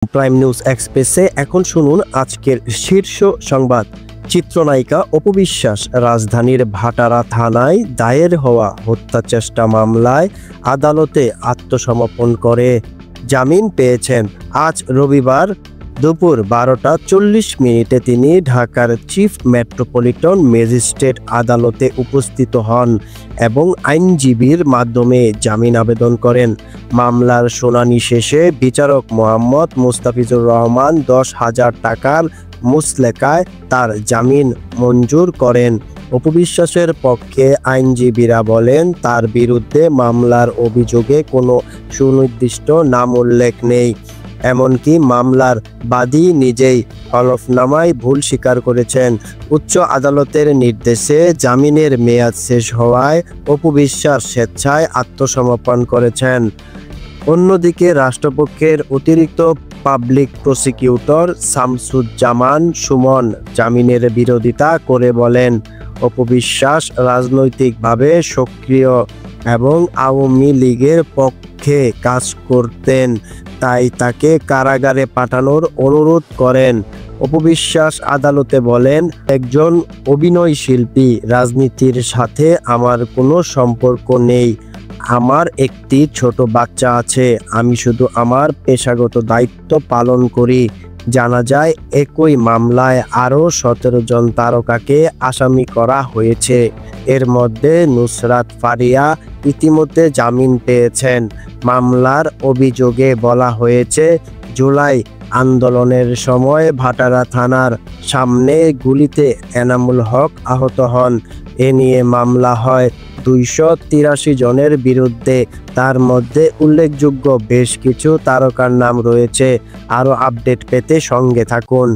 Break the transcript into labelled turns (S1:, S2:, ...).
S1: Prime news এক্সপ্রেসে এখন শুনুন আজকের শীর্ষ সংবাদ। চিত্রনায়িকা অপু বিশ্বাস রাজধানীর ভাটারা থানায় দায়ের হওয়া হত্যা চেষ্টা মামলায় আদালতে আত্মসমর্পণ করে জামিন পেয়েছেন। আজ রবিবার দুপুর 12:40 তিনি ঢাকার চিফ মেট্রোপলিটন ম্যাজিস্ট্রেট আদালতে উপস্থিত হন এবং আইনজীবীর মাধ্যমে জামিন আবেদন করেন। মামলার শুনানি শেষে বিচারক মোহাম্মদ মুস্তাফিজুর রহমান 10,000 টাকার মুচলেকায় তার জামিন মঞ্জুর করেন। অপু বিশ্বাসের পক্ষে আইনজীবীরা বলেন, তার বিরুদ্ধে মামলার অভিযোগে কোনো সুনির্দিষ্ট নাম উল্লেখ নেই। এমনকি মামলার বাদী নিজেই হলফনামায় ভুল স্বীকার করেছেন। উচ্চ আদালতের নির্দেশে জামিনের মেয়াদ শেষ হওয়ায় অপু বিশ্বাস স্বেচ্ছায় আত্মসমর্পণ করেছেন। অন্যদিকে রাষ্ট্রপক্ষের অতিরিক্ত পাবলিক প্রসিকিউটর শামসুজ্জামান সুমন জামিনের বিরোধিতা করে বলেন, অপু বিশ্বাস রাজনৈতিকভাবে সক্রিয় এবং আওয়ামী লীগের পক্ষে কাজ করতেন, তাই তাকে কারাগারে পাঠানোর অনুরোধ করেন। অপু বিশ্বাস আদালতে বলেন, একজন অভিনয় শিল্পী, রাজনীতির সাথে আমার কোনো সম্পর্ক নেই। আমার একটি ছোট বাচ্চা আছে। আমি শুধু আমার পেশাগত দায়িত্ব পালন করি। জানা যায়, একই মামলায় আরও 17 জন তারকাকে আসামি করা হয়েছে। এর মধ্যে নুসরাত ফারিয়া ইতিমধ্যে জামিন পেয়েছেন। মামলার অভিযোগে বলা হয়েছে, জুলাই আন্দোলনের সময় ভাটারা থানার সামনে গুলিতে এনামুল হক আহত হন। এ নিয়ে মামলা হয় 283 জনের বিরুদ্ধে। তার মধ্যে উল্লেখযোগ্য বেশ কিছু তারকার নাম রয়েছে। আরও আপডেট পেতে সঙ্গে থাকুন।